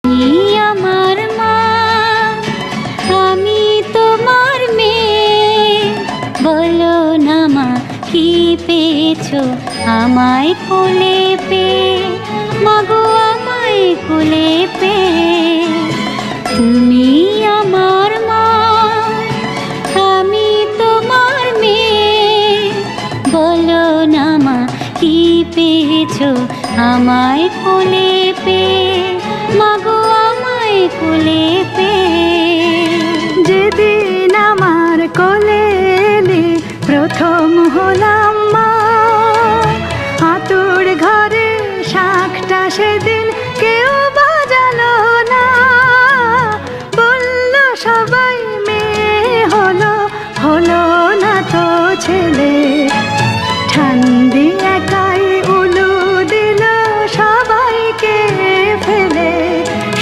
তুমি আমার মা, আমি তোমার মেয়ে। বলো না মা, কি পেয়েছো আমায় কোলে পেয়ে? মাগো আমায় কোলে পেয়ে। তুমি আমার মা, আমি তোমার মেয়ে। বলো না মা, কি পেয়েছো আমায় কোলে পেয়ে? মাগো আমায় কোলে পেয়ে।